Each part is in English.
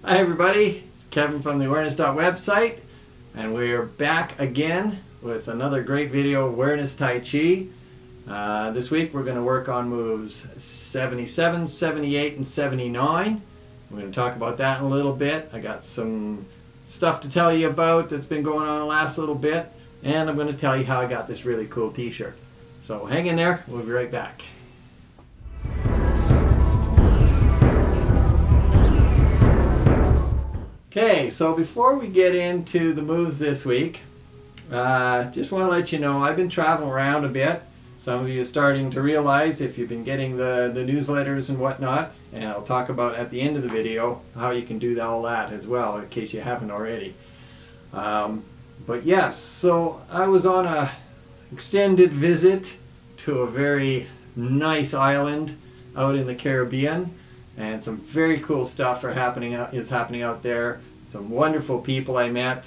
Hi everybody, it's Kevin from the awareness.website, and we're back again with another great video of Awareness Tai Chi. This week we're going to work on moves 77, 78, and 79. We're going to talk about that in a little bit. I got some stuff to tell you about that's been going on the last little bit, and I'm going to tell you how I got this really cool t-shirt. So hang in there, we'll be right back. Okay, so before we get into the moves this week, just want to let you know I've been traveling around a bit. Some of you are starting to realize if you've been getting the newsletters and whatnot, and I'll talk about at the end of the video how you can do all that as well in case you haven't already. But yes, so I was on a extended visit to a very nice island out in the Caribbean, and some very cool stuff is happening out there. Some wonderful people I met,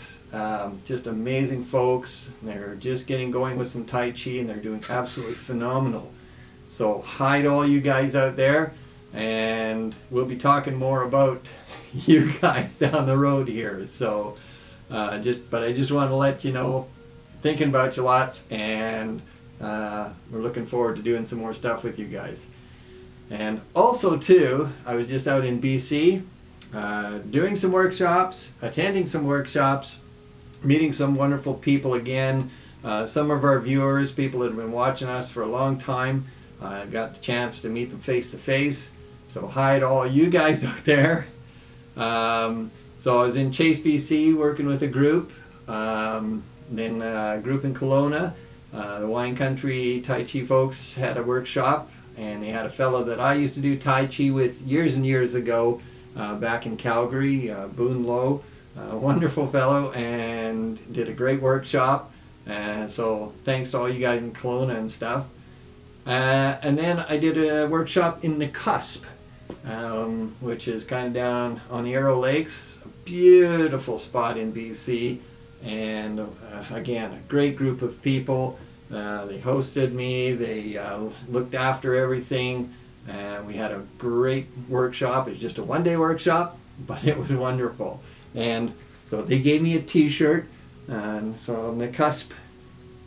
just amazing folks. They're just getting going with some Tai Chi and they're doing absolutely phenomenal. So hi to all you guys out there, and we'll be talking more about you guys down the road here. So but I just want to let you know, thinking about you lots, and we're looking forward to doing some more stuff with you guys. And also too, I was just out in BC doing some workshops, attending some workshops, meeting some wonderful people again. Some of our viewers, people that have been watching us for a long time, got the chance to meet them face to face. So hi to all you guys out there. So I was in Chase, BC working with a group, then a group in Kelowna. The Wine Country Tai Chi folks had a workshop, and they had a fellow that I used to do Tai Chi with years and years ago back in Calgary, Boone Low, a wonderful fellow, and did a great workshop. And so thanks to all you guys in Kelowna and stuff. And then I did a workshop in the Cusp, which is kind of down on the Arrow Lakes, a beautiful spot in BC. And again, a great group of people. They hosted me, they looked after everything, and we had a great workshop. It was just a one-day workshop, but it was wonderful. And so they gave me a t-shirt, and so the Cusp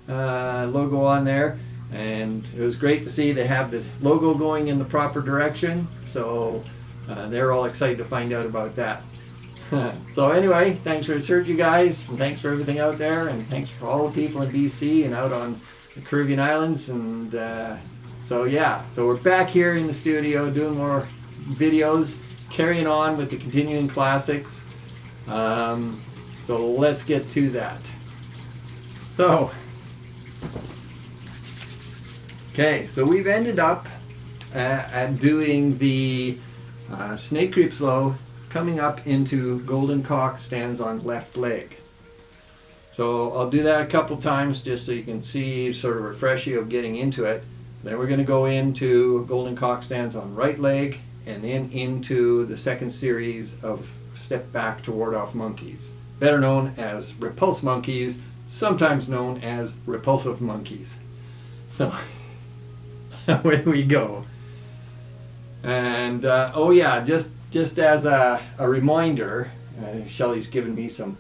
logo on there, and it was great to see they have the logo going in the proper direction. So they're all excited to find out about that. So anyway, thanks for the shirt, you guys, and thanks for everything out there, and thanks for all the people in BC and out on the Caribbean islands. And so yeah, so we're back here in the studio doing more videos, carrying on with the continuing classics. So let's get to that. So okay, so we've ended up at doing the snake creeps low, coming up into golden cock stands on left leg. So I'll do that a couple times just so you can see, sort of refresh you of getting into it. Then we're going to go into golden cock stands on right leg, and then into the second series of step back to ward off monkeys, better known as Repulse Monkeys, sometimes known as repulsive monkeys. So away we go. And oh yeah, just as a reminder, Shelly's given me some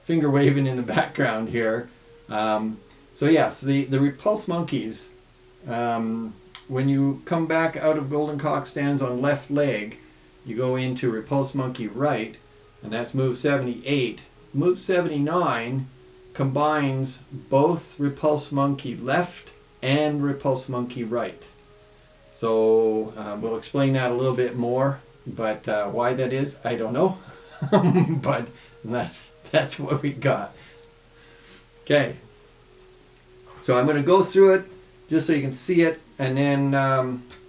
finger waving in the background here. So yes, the Repulse Monkeys, when you come back out of golden cock stands on left leg, you go into Repulse Monkey right, and that's move 78. Move 79 combines both Repulse Monkey left and Repulse Monkey right. So we'll explain that a little bit more, but why that is, I don't know. But that's what we got. Okay, so I'm going to go through it just so you can see it, and then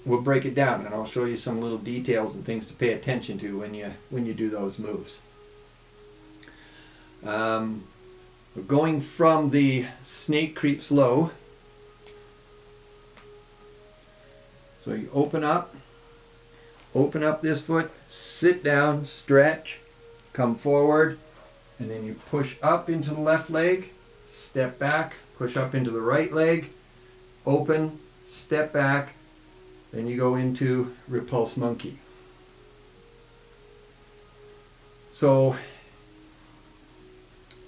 we'll break it down, and I'll show you some little details and things to pay attention to when you do those moves. We're going from the snake creeps low. So you open up this foot, sit down, stretch, come forward, and then you push up into the left leg, step back, push up into the right leg, open, step back, then you go into Repulse Monkey. So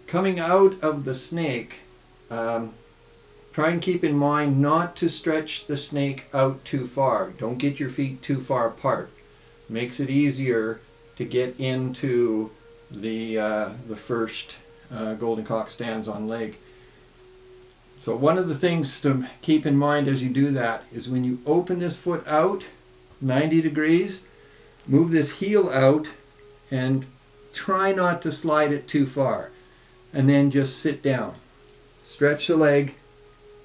coming out of the snake, try and keep in mind not to stretch the snake out too far. Don't get your feet too far apart. Makes it easier to get into the first golden cock stands on leg. So one of the things to keep in mind as you do that is when you open this foot out 90 degrees, move this heel out and try not to slide it too far. And then just sit down. Stretch the leg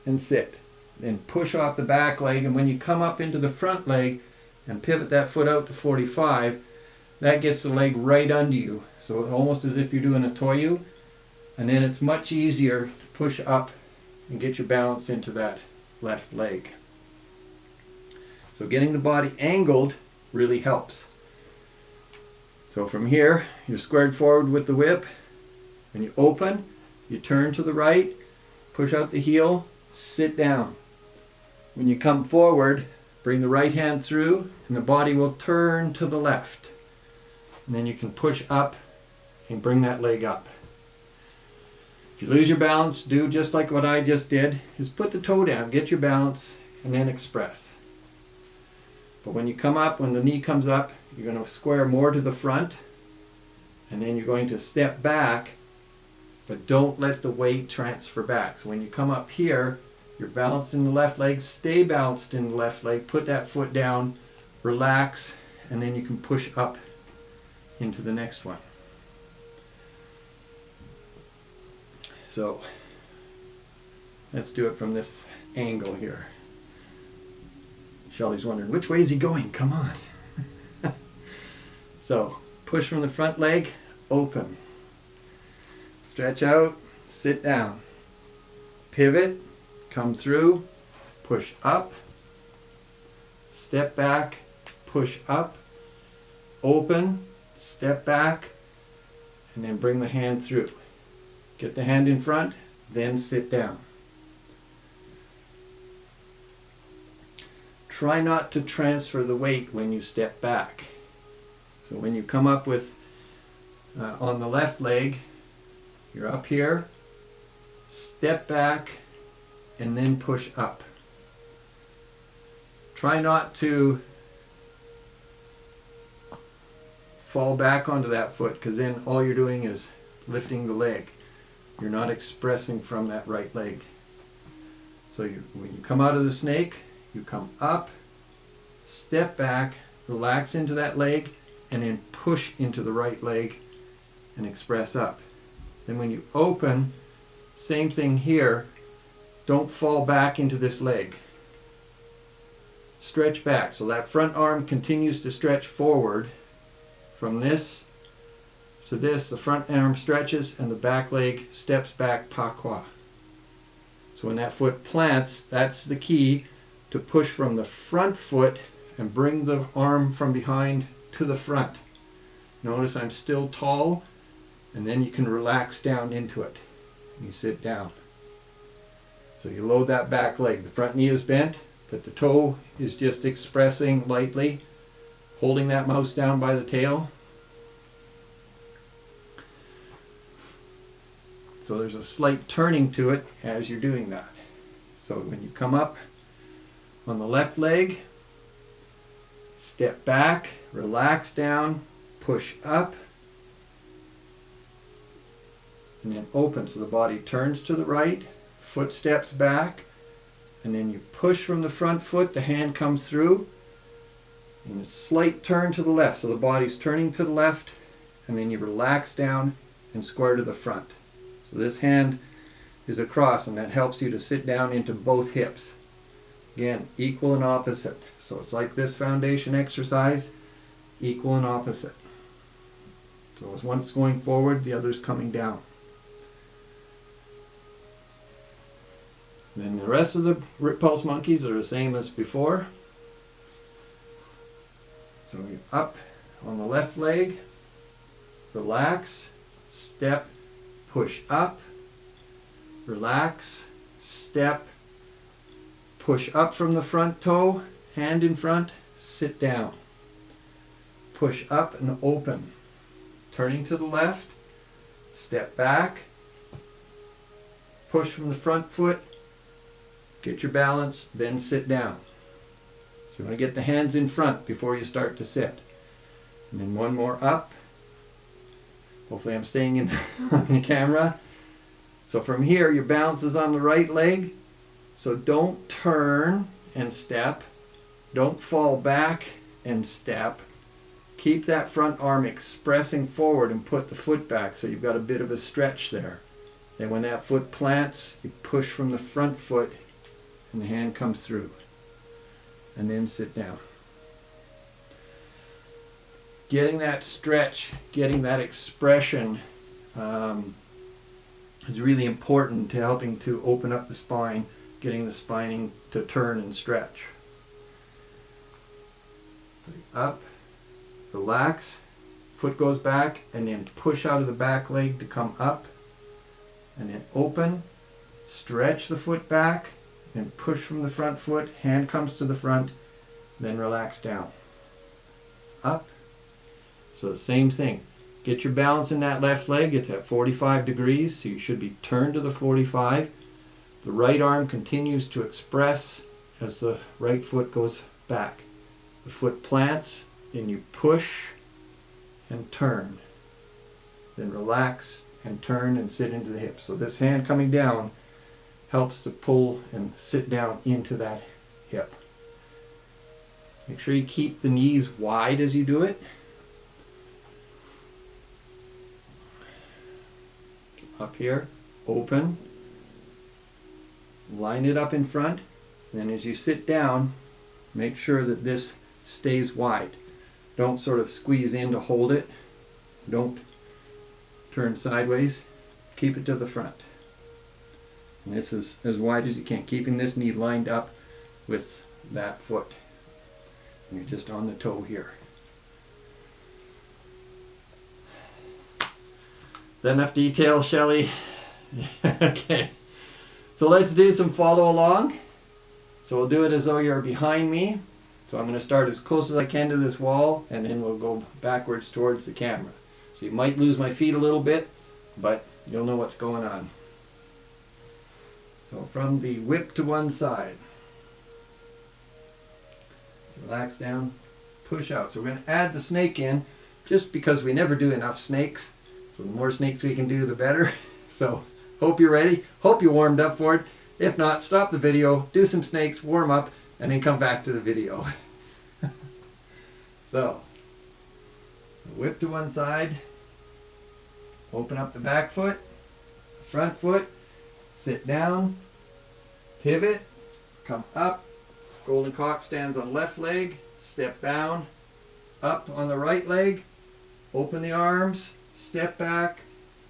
and sit. Then push off the back leg, and when you come up into the front leg and pivot that foot out to 45, that gets the leg right under you. So it's almost as if you're doing a toyu, and then it's much easier to push up and get your balance into that left leg. So getting the body angled really helps. So from here, you're squared forward with the whip. When you open, you turn to the right, push out the heel, sit down. When you come forward, bring the right hand through, and the body will turn to the left. And then you can push up and bring that leg up. If you lose your balance, do just like what I just did, is put the toe down, get your balance, and then express. But when you come up, when the knee comes up, you're going to square more to the front, and then you're going to step back, but don't let the weight transfer back. So when you come up here, you're balanced in the left leg, stay balanced in the left leg, put that foot down, relax, and then you can push up into the next one. So let's do it from this angle here. Shelly's wondering, which way is he going? Come on. So push from the front leg, open. Stretch out, sit down. Pivot, come through, push up, step back, push up, open, step back, and then bring the hand through. Get the hand in front, then sit down. Try not to transfer the weight when you step back. So when you come up with, on the left leg, you're up here, step back, and then push up. Try not to fall back onto that foot, because then all you're doing is lifting the leg. You're not expressing from that right leg. So when you come out of the snake, you come up, step back, relax into that leg, and then push into the right leg and express up. Then when you open, same thing here, don't fall back into this leg. Stretch back, so that front arm continues to stretch forward. From this to this, the front arm stretches and the back leg steps back pas qua. So when that foot plants, that's the key to push from the front foot and bring the arm from behind to the front. Notice I'm still tall, and then you can relax down into it. You sit down. So you load that back leg. The front knee is bent, but the toe is just expressing lightly, holding that mouse down by the tail. So there's a slight turning to it as you're doing that. So when you come up on the left leg, step back, relax down, push up, and then open. So the body turns to the right, foot steps back, and then you push from the front foot, the hand comes through, and a slight turn to the left. So the body's turning to the left, and then you relax down and square to the front. So this hand is across, and that helps you to sit down into both hips. Again, equal and opposite. So it's like this foundation exercise, equal and opposite. So as one's going forward, the other's coming down. Then the rest of the Repulse Monkeys are the same as before. So you're up on the left leg, relax, step, push up, relax, step, push up from the front toe, hand in front, sit down. Push up and open. turning to the left, step back, push from the front foot, get your balance, then sit down. So you want to get the hands in front before you start to sit. And then one more up. Hopefully I'm staying in on the camera. So from here, your balance is on the right leg. So don't turn and step. Don't fall back and step. Keep that front arm expressing forward and put the foot back so you've got a bit of a stretch there. Then when that foot plants, you push from the front foot and the hand comes through. And then sit down. Getting that stretch, getting that expression is really important to helping to open up the spine, getting the spine to turn and stretch. Up, relax, foot goes back, and then push out of the back leg to come up, and then open, stretch the foot back, and push from the front foot, hand comes to the front, then relax down. Up. So the same thing. Get your balance in that left leg. It's at 45 degrees, so you should be turned to the 45. The right arm continues to express as the right foot goes back. The foot plants, then you push and turn. Then relax and turn and sit into the hips. So this hand coming down helps to pull and sit down into that hip. Make sure you keep the knees wide as you do it. Up here, open, line it up in front, and then as you sit down, make sure that this stays wide. Don't sort of squeeze in to hold it. Don't turn sideways. Keep it to the front. And this is as wide as you can, keeping this knee lined up with that foot. And you're just on the toe here. Is that enough detail, Shelley? Okay. So let's do some follow along. So we'll do it as though you're behind me. So I'm going to start as close as I can to this wall, and then we'll go backwards towards the camera. So you might lose my feet a little bit, but you'll know what's going on. So from the whip to one side. Relax down, push out. So we're going to add the snake in, just because we never do enough snakes. So the more snakes we can do, the better. So hope you're ready. Hope you warmed up for it. If not, stop the video, do some snakes, warm up, and then come back to the video. So, whip to one side. Open up the back foot, front foot, sit down, pivot, come up. Golden cock stands on left leg, step down, up on the right leg, open the arms, step back,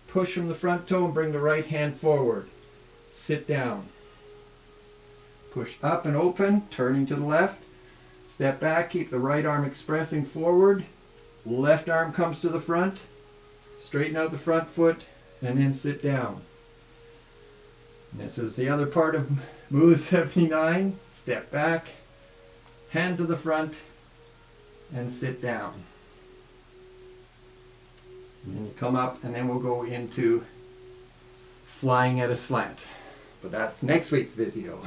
push from the front toe and bring the right hand forward. Sit down. Push up and open, turning to the left. Step back, keep the right arm expressing forward. Left arm comes to the front. Straighten out the front foot and then sit down. And this is the other part of move 79. Step back, hand to the front, and sit down. And then you come up, and then we'll go into flying at a slant. But that's next week's video.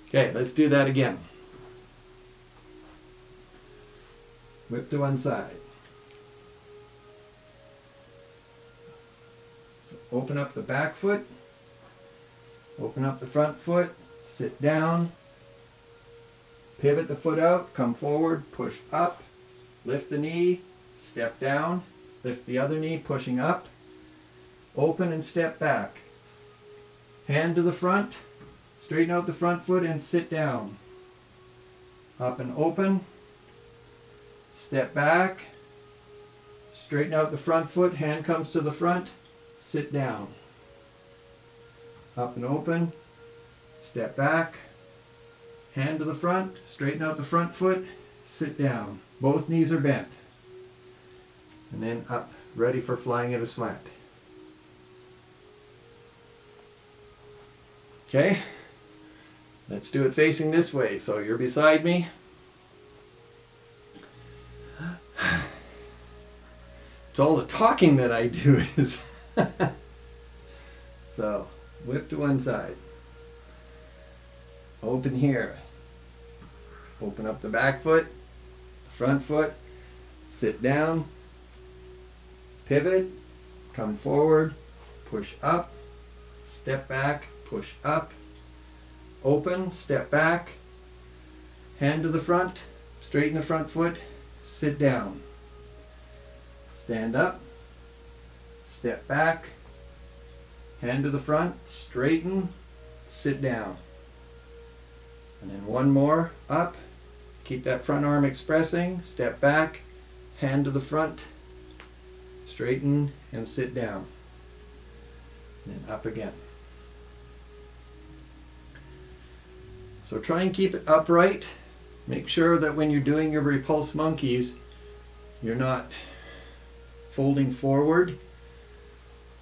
Okay, let's do that again. Whip to one side. So open up the back foot. Open up the front foot. Sit down. Pivot the foot out. Come forward. Push up. Lift the knee. Step down. Lift the other knee, pushing up. Open and step back. Hand to the front. Straighten out the front foot and sit down. Up and open. Step back. Straighten out the front foot. Hand comes to the front. Sit down. Up and open. Step back. Hand to the front. Straighten out the front foot. Sit down. Both knees are bent. And then up. Ready for flying at a slant. Okay. Let's do it facing this way. So you're beside me. It's all the talking that I do is. So, whip to one side. Open here. Open up the back foot, front foot, sit down, pivot, come forward, push up, step back, push up, open, step back, hand to the front, straighten the front foot, sit down. Stand up, step back, hand to the front, straighten, sit down. And then one more, up, keep that front arm expressing, step back, hand to the front, straighten and sit down. And then up again. So try and keep it upright. Make sure that when you're doing your Repulse Monkeys, you're not folding forward.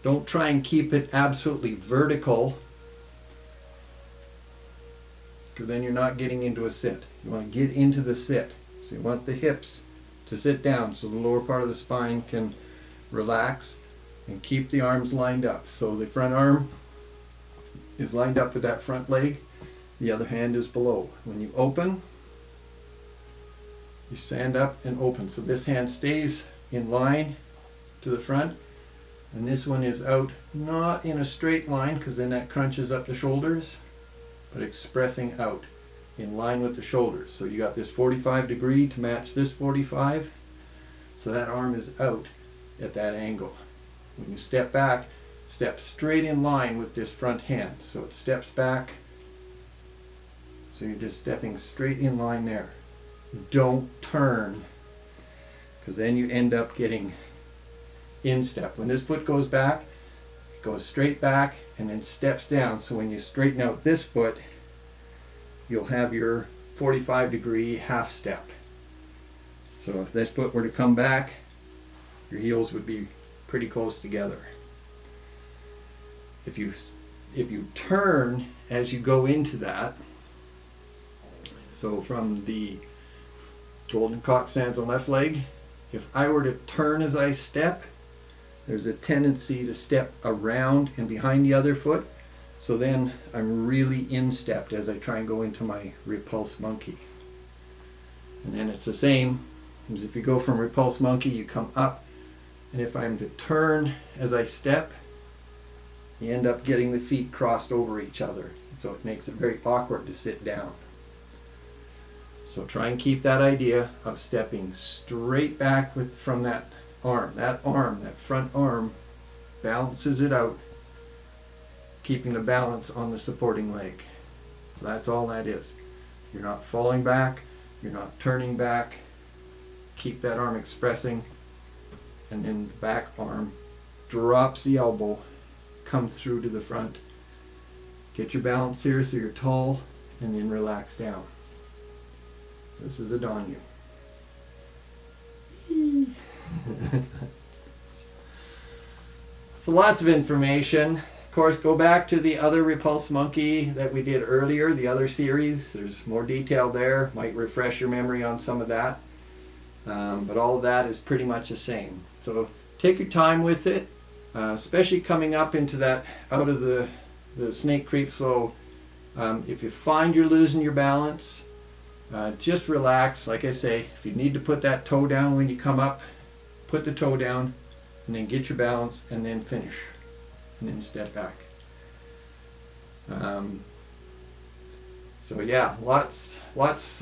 Don't try and keep it absolutely vertical, because then you're not getting into a sit. You want to get into the sit. So you want the hips to sit down so the lower part of the spine can relax, and keep the arms lined up. So the front arm is lined up with that front leg, the other hand is below. When you open, you stand up and open. So this hand stays in line to the front, and this one is out, not in a straight line because then that crunches up the shoulders, but expressing out in line with the shoulders. So you got this 45 degree to match this 45, so that arm is out at that angle. When you step back, step straight in line with this front hand. So it steps back, so you're just stepping straight in line there. Don't turn, because then you end up getting instep. When this foot goes back, it goes straight back and then steps down. So when you straighten out this foot, you'll have your 45 degree half step. So if this foot were to come back, your heels would be pretty close together. If you turn as you go into that, so from the golden cock stands on left leg, if I were to turn as I step, there's a tendency to step around and behind the other foot. So then I'm really instepped as I try and go into my Repulse Monkey. And then it's the same as if you go from Repulse Monkey, you come up, and if I'm to turn as I step, you end up getting the feet crossed over each other. So it makes it very awkward to sit down. So try and keep that idea of stepping straight back from that arm. That front arm balances it out, keeping the balance on the supporting leg. So that's all that is. You're not falling back, you're not turning back. Keep that arm expressing, and then the back arm drops the elbow, comes through to the front. Get your balance here so you're tall, and then relax down. So this is a Donyu. So lots of information. Of course, go back to the other Repulse Monkey that we did earlier, the other series. There's more detail there. Might refresh your memory on some of that. But all of that is pretty much the same. So take your time with it, especially coming up into that, out of the snake creep. So if you find you're losing your balance, just relax. Like I say, if you need to put that toe down when you come up, put the toe down, and then get your balance, and then finish, and then step back. So yeah, lots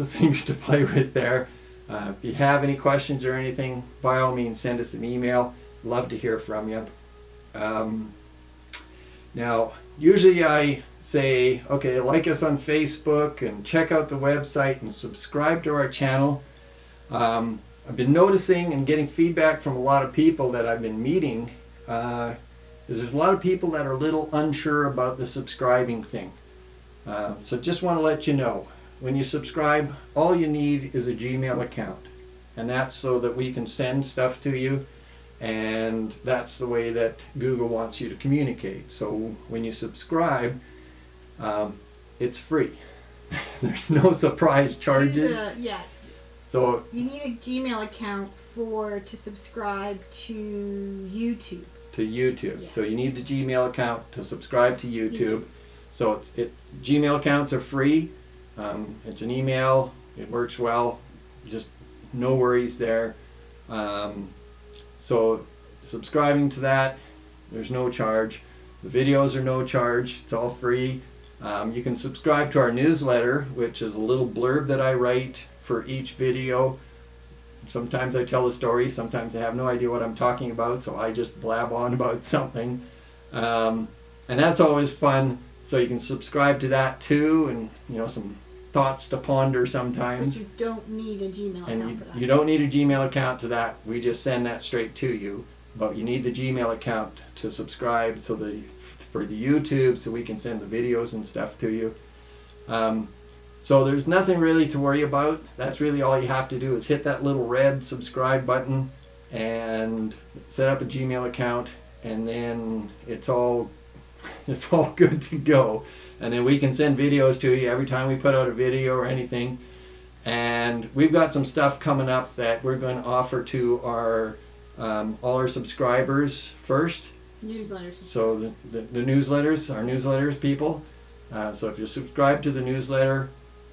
of things to play with there. If you have any questions or anything, by all means send us an email. Love to hear from you. Now, usually I say, okay, like us on Facebook and check out the website and subscribe to our channel. I've been noticing and getting feedback from a lot of people that I've been meeting is there's a lot of people that are a little unsure about the subscribing thing. So just want to let you know, when you subscribe, all you need is a Gmail account, and that's so that we can send stuff to you, and that's the way that Google wants you to communicate. So when you subscribe, it's free. There's no surprise charges. So you need a Gmail account to subscribe to YouTube. To YouTube. Yeah. So you need the Gmail account to subscribe to YouTube. So Gmail accounts are free. It's an email. It works well. Just no worries there. So subscribing to that, there's no charge. The videos are no charge. It's all free. You can subscribe to our newsletter, which is a little blurb that I write for each video. Sometimes I tell a story, sometimes I have no idea what I'm talking about, so I just blab on about something. And that's always fun. So you can subscribe to that too, and some thoughts to ponder sometimes. But you don't need a Gmail account for that. You don't need a Gmail account to that. We just send that straight to you. But you need the Gmail account to subscribe for the YouTube, so we can send the videos and stuff to you. So there's nothing really to worry about. That's really all you have to do is hit that little red subscribe button and set up a Gmail account, and then it's all good to go. And then we can send videos to you every time we put out a video or anything. And we've got some stuff coming up that we're going to offer to our all our subscribers first. Newsletters. So the newsletters, our newsletters people. So if you subscribe to the newsletter,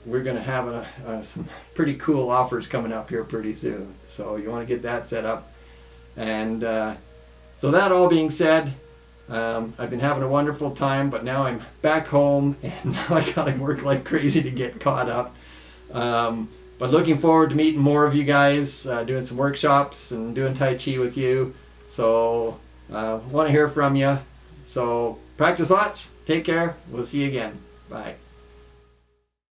we're going to have some pretty cool offers coming up here pretty soon. So you want to get that set up. And so that all being said, I've been having a wonderful time, but now I'm back home and now I got to work like crazy to get caught up. But looking forward to meeting more of you guys, doing some workshops and doing Tai Chi with you. So want to hear from you. So practice lots. Take care. We'll see you again. Bye.